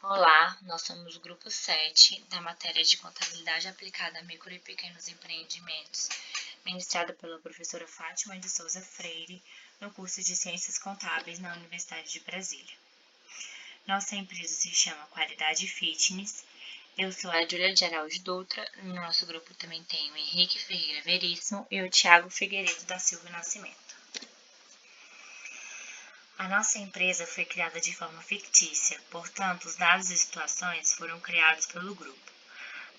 Olá, nós somos o grupo 7 da matéria de Contabilidade Aplicada a Micro e Pequenos Empreendimentos, ministrada pela professora Fátima de Souza Freire, no curso de Ciências Contábeis na Universidade de Brasília. Nossa empresa se chama Qualidade Fitness. Eu sou a Júlia de Araújo Dutra. No nosso grupo também tem o Henrique Ferreira Veríssimo e o Thiago Figueiredo da Silva Nascimento. A nossa empresa foi criada de forma fictícia, portanto, os dados e situações foram criados pelo grupo.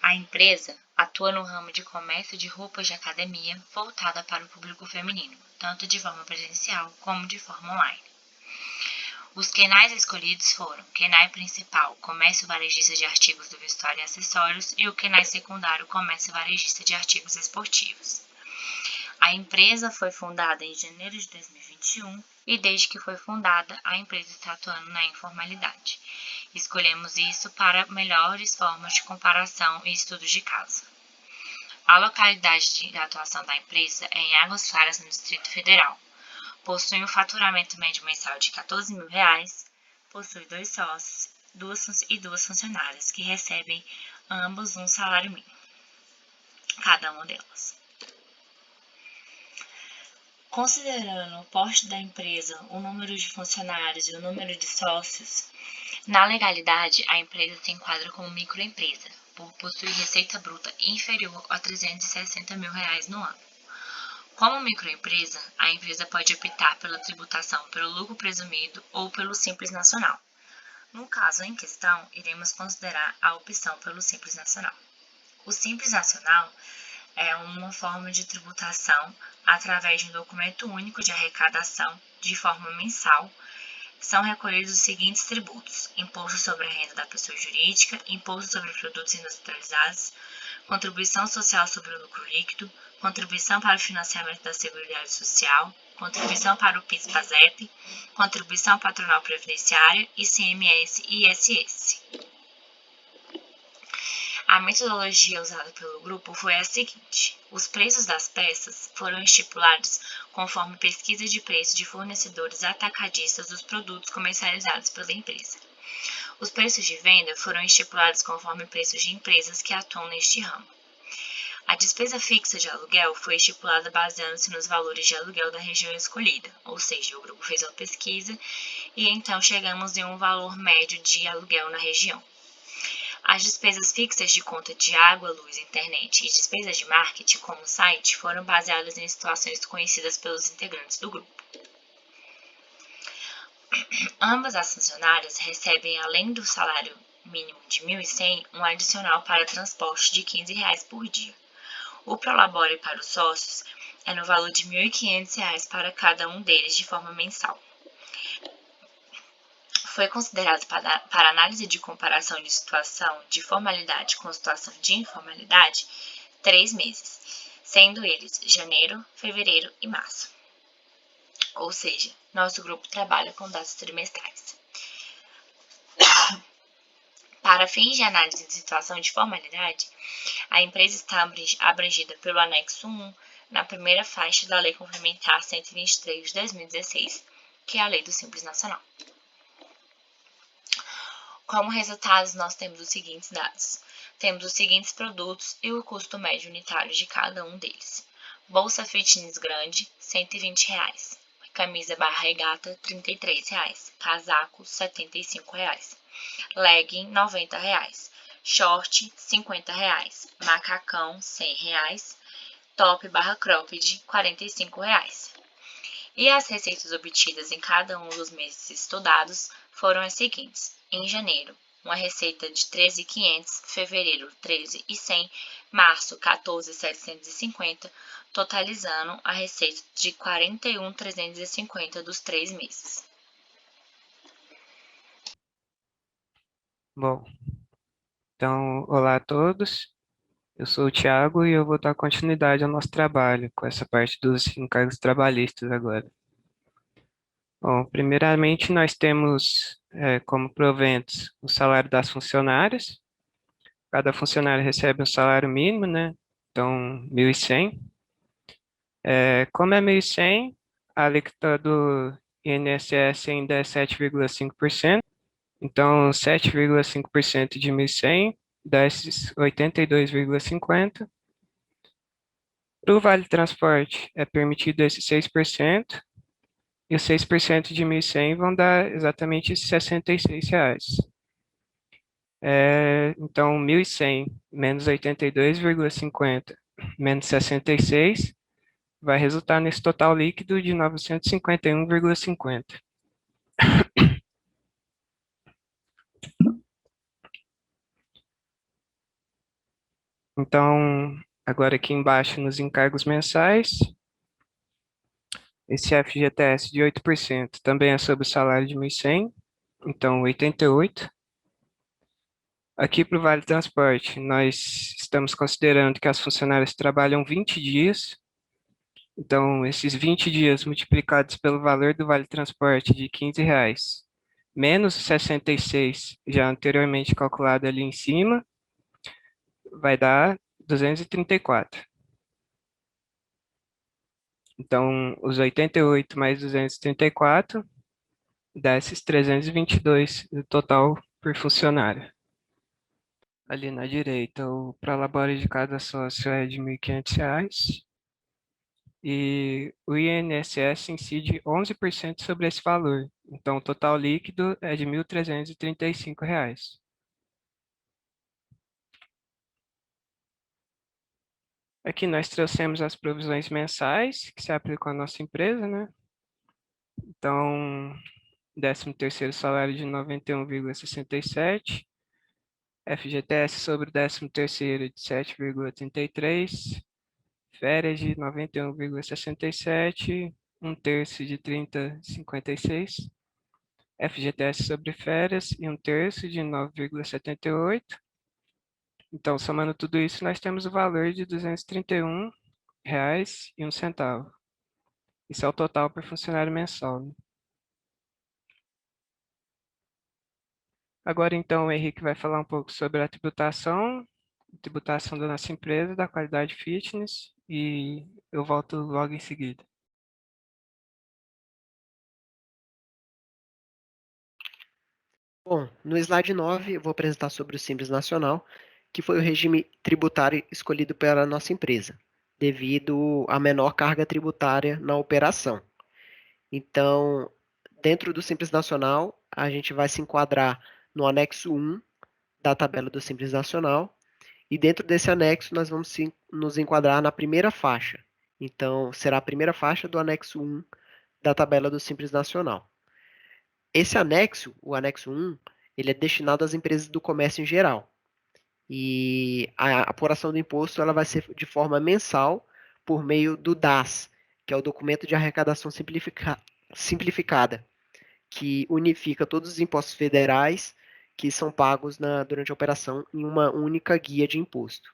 A empresa atua no ramo de comércio de roupas de academia voltada para o público feminino, tanto de forma presencial como de forma online. Os QNAIs escolhidos foram o QNAI principal, comércio varejista de artigos do vestuário e acessórios, e o QNAI secundário, comércio varejista de artigos esportivos. A empresa foi fundada em janeiro de 2021 e desde que foi fundada, a empresa está atuando na informalidade. Escolhemos isso para melhores formas de comparação e estudos de caso. A localidade de atuação da empresa é em Águas Claras, no Distrito Federal. Possui um faturamento médio mensal de R$ 14.000, possui 2 sócios e 2 funcionárias, que recebem ambos um salário mínimo, cada uma delas. Considerando o porte da empresa, o número de funcionários e o número de sócios, na legalidade, a empresa se enquadra como microempresa, por possuir receita bruta inferior a R$ 360.000 no ano. Como microempresa, a empresa pode optar pela tributação pelo lucro presumido ou pelo Simples Nacional. No caso em questão, iremos considerar a opção pelo Simples Nacional. O Simples Nacional é uma forma de tributação através de um documento único de arrecadação de forma mensal. São recolhidos os seguintes tributos: imposto sobre a renda da pessoa jurídica, imposto sobre produtos industrializados, contribuição social sobre o lucro líquido, contribuição para o financiamento da Seguridade Social, contribuição para o PIS/PASEP, contribuição patronal previdenciária, ICMS e ISS. A metodologia usada pelo grupo foi a seguinte: os preços das peças foram estipulados conforme pesquisa de preço de fornecedores atacadistas dos produtos comercializados pela empresa. Os preços de venda foram estipulados conforme preços de empresas que atuam neste ramo. A despesa fixa de aluguel foi estipulada baseando-se nos valores de aluguel da região escolhida, ou seja, o grupo fez uma pesquisa e então chegamos em um valor médio de aluguel na região. As despesas fixas de conta de água, luz, internet e despesas de marketing, como o site, foram baseadas em situações conhecidas pelos integrantes do grupo. Ambas as funcionárias recebem, além do salário mínimo de R$ 1.100, um adicional para transporte de R$ 15 por dia. O prolabore para os sócios é no valor de R$ 1.500 para cada um deles de forma mensal. Foi considerado para análise de comparação de situação de formalidade com situação de informalidade 3 meses, sendo eles janeiro, fevereiro e março. Ou seja, nosso grupo trabalha com dados trimestrais. Para fins de análise de situação de formalidade, a empresa está abrangida pelo anexo 1, na primeira faixa da Lei Complementar 123 de 2016, que é a Lei do Simples Nacional. Como resultados, nós temos os seguintes dados. Temos os seguintes produtos e o custo médio unitário de cada um deles. Bolsa fitness grande, R$ 120. Camisa barra regata, R$ 33. Casaco, R$ 75. Legging, R$ 90. Short, R$ 50. Macacão, R$ 100. Top barra cropped, R$ 45. E as receitas obtidas em cada um dos meses estudados foram as seguintes. Em janeiro, uma receita de R$ 13.500, fevereiro, R$ 13.100, março, R$ 14.750, totalizando a receita de R$ 41.350 dos 3 meses. Bom, então, olá a todos. Eu sou o Thiago e eu vou dar continuidade ao nosso trabalho com essa parte dos encargos trabalhistas agora. Bom, primeiramente nós temos como proventos o salário das funcionárias. Cada funcionário recebe um salário mínimo, né? Então, 1.100. Como é 1.100, a alíquota do INSS ainda é 7,5%. Então, 7,5% de 1.100 dá esses 82,50. Para o Vale Transporte, é permitido esses 6%, e os 6% de 1.100 vão dar exatamente esses R$ 66. Então, 1.100 menos 82,50 menos 66 vai resultar nesse total líquido de 951,50. Então, agora aqui embaixo nos encargos mensais, esse FGTS de 8% também é sobre o salário de 1.100, então 88. Aqui para o Vale Transporte, nós estamos considerando que as funcionárias trabalham 20 dias, então esses 20 dias multiplicados pelo valor do Vale Transporte de R$ 15, menos 66 já anteriormente calculado ali em cima, vai dar 234. Então, os 88 mais 234 dá esses 322 no total por funcionário. Ali na direita, o prolabore de cada sócio é de R$ 1.500 e o INSS incide 11% sobre esse valor. Então, o total líquido é de R$ 1.335. Aqui nós trouxemos as provisões mensais que se aplicam à nossa empresa, né? Então, 13º salário de 91,67, FGTS sobre o 13º de 7,33, férias de 91,67, um terço de 30,56, FGTS sobre férias e um terço de 9,78. Então, somando tudo isso, nós temos o valor de R$ 231,01. Isso é o total por funcionário mensal, né? Agora, então, o Henrique vai falar um pouco sobre a tributação da nossa empresa, da Qualidade Fitness, e eu volto logo em seguida. Bom, no slide 9, eu vou apresentar sobre o Simples Nacional, que foi o regime tributário escolhido pela nossa empresa, devido à menor carga tributária na operação. Então, dentro do Simples Nacional, a gente vai se enquadrar no anexo 1 da tabela do Simples Nacional, e dentro desse anexo nós vamos nos enquadrar na primeira faixa. Então, será a primeira faixa do anexo 1 da tabela do Simples Nacional. Esse anexo, o anexo 1, ele é destinado às empresas do comércio em geral. E a apuração do imposto ela vai ser de forma mensal por meio do DAS, que é o documento de arrecadação simplificada, que unifica todos os impostos federais que são pagos durante a operação em uma única guia de imposto.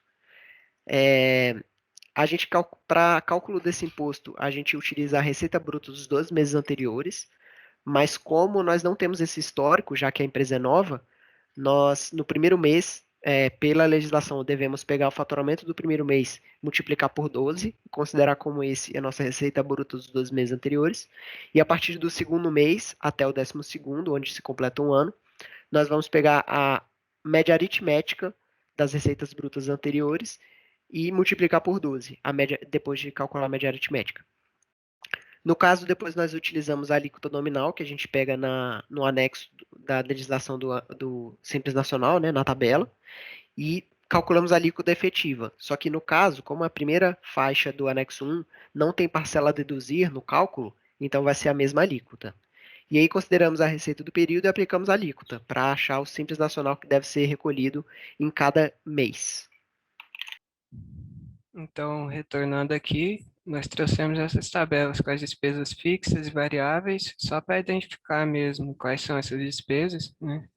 A gente, para cálculo desse imposto, a gente utiliza a receita bruta dos 2 meses anteriores, mas como nós não temos esse histórico, já que a empresa é nova, nós, no primeiro mês, pela legislação, devemos pegar o faturamento do primeiro mês, multiplicar por 12, considerar como esse a nossa receita bruta dos 2 meses anteriores, e a partir do segundo mês até o 12º, onde se completa um ano, nós vamos pegar a média aritmética das receitas brutas anteriores e multiplicar por 12, a média, depois de calcular a média aritmética. No caso, depois nós utilizamos a alíquota nominal, que a gente pega no anexo da legislação do Simples Nacional, né, na tabela, e calculamos a alíquota efetiva. Só que no caso, como a primeira faixa do anexo 1 não tem parcela a deduzir no cálculo, então vai ser a mesma alíquota. E aí consideramos a receita do período e aplicamos a alíquota para achar o Simples Nacional que deve ser recolhido em cada mês. Então, retornando aqui, nós trouxemos essas tabelas com as despesas fixas e variáveis, só para identificar mesmo quais são essas despesas, né?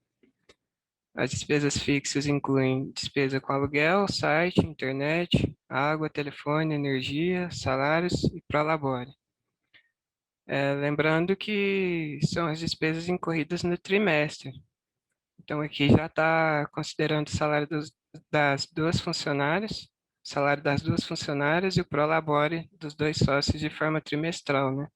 As despesas fixas incluem despesa com aluguel, site, internet, água, telefone, energia, salários e prolabore. Lembrando que são as despesas incorridas no trimestre. Então, aqui já está considerando o salário das duas funcionárias, salário das duas funcionárias e o prolabore dos dois sócios de forma trimestral, né?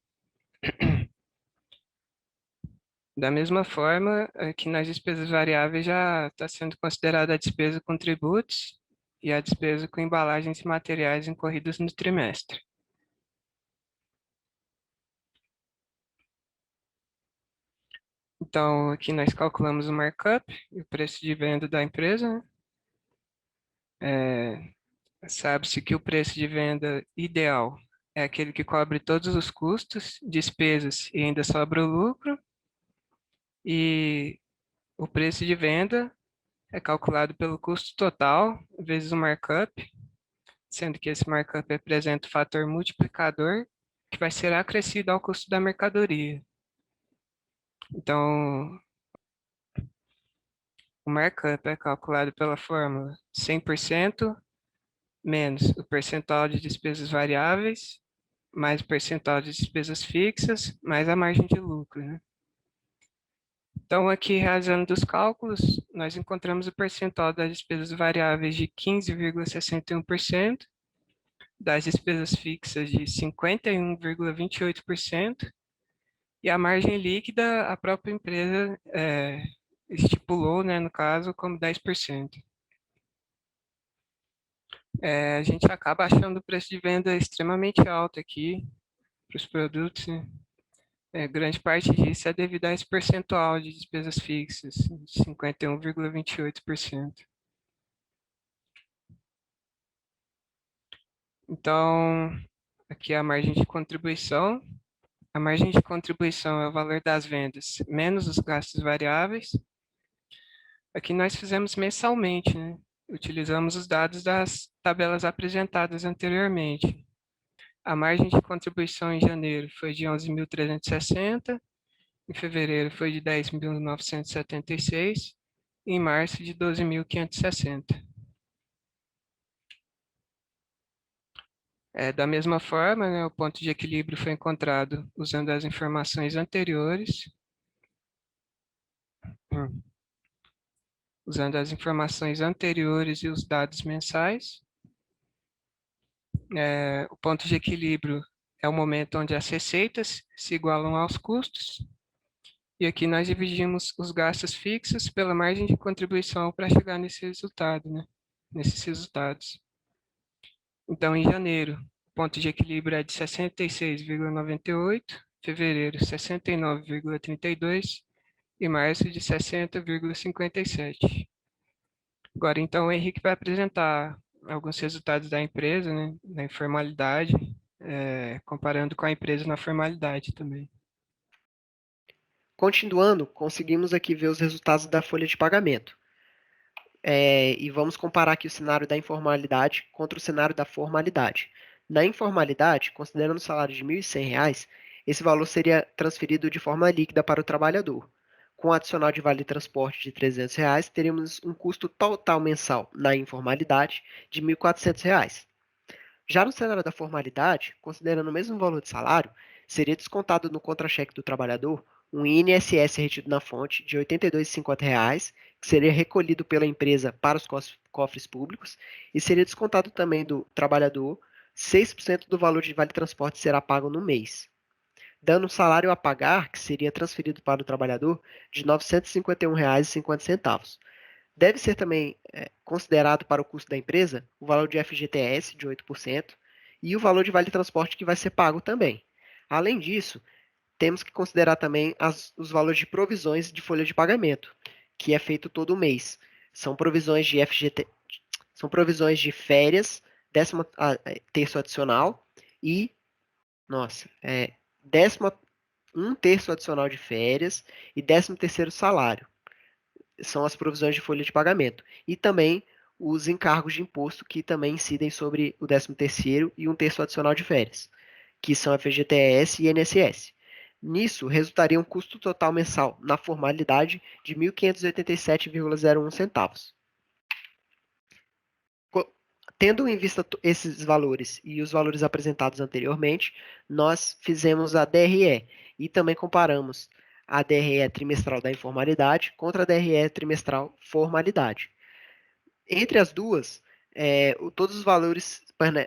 Da mesma forma, aqui nas despesas variáveis já está sendo considerada a despesa com tributos e a despesa com embalagens e materiais incorridos no trimestre. Então, aqui nós calculamos o markup e o preço de venda da empresa, né? Sabe-se que o preço de venda ideal é aquele que cobre todos os custos, despesas e ainda sobra o lucro. E o preço de venda é calculado pelo custo total vezes o markup, sendo que esse markup representa o fator multiplicador que vai ser acrescido ao custo da mercadoria. Então, o markup é calculado pela fórmula 100% menos o percentual de despesas variáveis, mais o percentual de despesas fixas, mais a margem de lucro, né? Então, aqui realizando os cálculos, nós encontramos o percentual das despesas variáveis de 15,61%, das despesas fixas de 51,28% e a margem líquida a própria empresa estipulou, né, no caso, como 10%. A gente acaba achando o preço de venda extremamente alto aqui para os produtos, né? Grande parte disso é devido a esse percentual de despesas fixas, 51,28%. Então, aqui é a margem de contribuição. A margem de contribuição é o valor das vendas menos os gastos variáveis. Aqui nós fizemos mensalmente, né? Utilizamos os dados das tabelas apresentadas anteriormente. A margem de contribuição em janeiro foi de 11.360, em fevereiro foi de 10.976 e em março de 12.560. Da mesma forma, né, o ponto de equilíbrio foi encontrado usando as informações anteriores, e os dados mensais. O ponto de equilíbrio é o momento onde as receitas se igualam aos custos. E aqui nós dividimos os gastos fixos pela margem de contribuição para chegar nesse resultado, né? Nesses resultados. Então, em janeiro, o ponto de equilíbrio é de 66,98, fevereiro 69,32 e março de 60,57. Agora, então, o Henrique vai apresentar alguns resultados da empresa, né, na informalidade, comparando com a empresa na formalidade também. Continuando, conseguimos aqui ver os resultados da folha de pagamento. E vamos comparar aqui o cenário da informalidade contra o cenário da formalidade. Na informalidade, considerando o salário de R$ 1.100, esse valor seria transferido de forma líquida para o trabalhador. Com o adicional de vale transporte de R$ 300, teríamos um custo total mensal na informalidade de R$ 1.400. Já no cenário da formalidade, considerando o mesmo valor de salário, seria descontado no contra-cheque do trabalhador um INSS retido na fonte de R$ 82,50, que seria recolhido pela empresa para os cofres públicos, e seria descontado também do trabalhador 6% do valor de vale-transporte será pago no mês, dando um salário a pagar, que seria transferido para o trabalhador, de R$ 951,50. Deve ser também considerado para o custo da empresa o valor de FGTS de 8% e o valor de vale-transporte que vai ser pago também. Além disso, temos que considerar também os valores de provisões de folha de pagamento, que é feito todo mês. São provisões de são provisões de férias, terço adicional e, um terço adicional de férias e 13º salário. São as provisões de folha de pagamento. E também os encargos de imposto que também incidem sobre o 13º e um terço adicional de férias, que são FGTS e INSS. Nisso, resultaria um custo total mensal na formalidade de R$ 1.587,01. Tendo em vista esses valores e os valores apresentados anteriormente, nós fizemos a DRE e também comparamos a DRE trimestral da informalidade contra a DRE trimestral formalidade. Entre as duas, todos os valores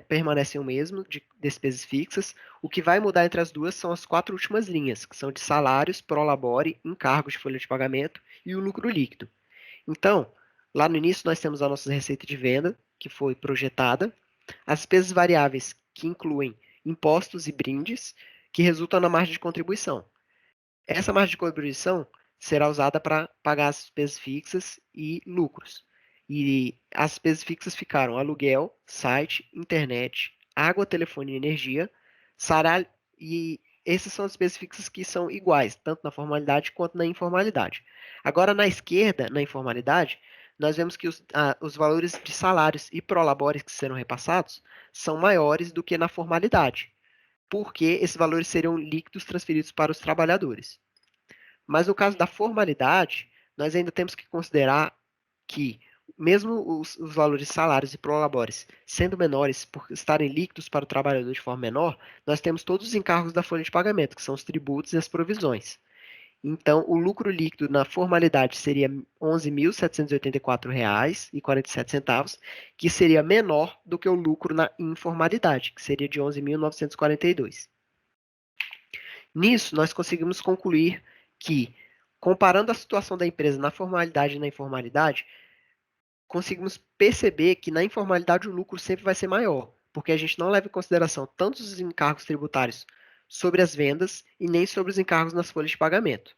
permanecem o mesmo, de despesas fixas. O que vai mudar entre as duas são as 4 últimas linhas, que são de salários, prolabore, encargos de folha de pagamento e o lucro líquido. Então, lá no início nós temos a nossa receita de venda, que foi projetada, as despesas variáveis, que incluem impostos e brindes, que resultam na margem de contribuição. Essa margem de contribuição será usada para pagar as despesas fixas e lucros. E as despesas fixas ficaram aluguel, site, internet, água, telefone e energia, salário, e essas são as despesas fixas que são iguais, tanto na formalidade quanto na informalidade. Agora, na esquerda, na informalidade, nós vemos que os valores de salários e prolabores que serão repassados são maiores do que na formalidade, porque esses valores seriam líquidos transferidos para os trabalhadores. Mas no caso da formalidade, nós ainda temos que considerar que, mesmo os valores de salários e prolabores sendo menores por estarem líquidos para o trabalhador de forma menor, nós temos todos os encargos da folha de pagamento, que são os tributos e as provisões. Então, o lucro líquido na formalidade seria R$ 11.784,47, que seria menor do que o lucro na informalidade, que seria de R$ 11.942. Nisso, nós conseguimos concluir que, comparando a situação da empresa na formalidade e na informalidade, conseguimos perceber que na informalidade o lucro sempre vai ser maior, porque a gente não leva em consideração tanto os encargos tributários sobre as vendas e nem sobre os encargos nas folhas de pagamento.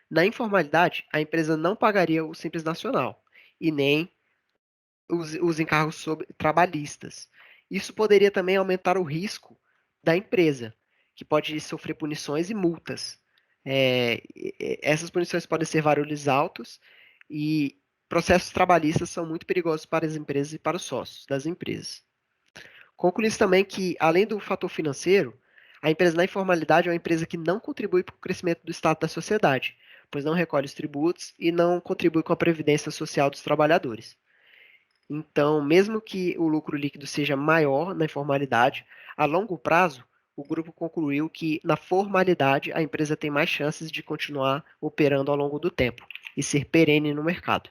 Na informalidade, a empresa não pagaria o Simples Nacional e nem os encargos trabalhistas. Isso poderia também aumentar o risco da empresa, que pode sofrer punições e multas. Essas punições podem ser valores altos e processos trabalhistas são muito perigosos para as empresas e para os sócios das empresas. Concluímos também que, além do fator financeiro, a empresa na informalidade é uma empresa que não contribui para o crescimento do Estado da sociedade, pois não recolhe os tributos e não contribui com a previdência social dos trabalhadores. Então, mesmo que o lucro líquido seja maior na informalidade, a longo prazo, o grupo concluiu que, na formalidade, a empresa tem mais chances de continuar operando ao longo do tempo e ser perene no mercado.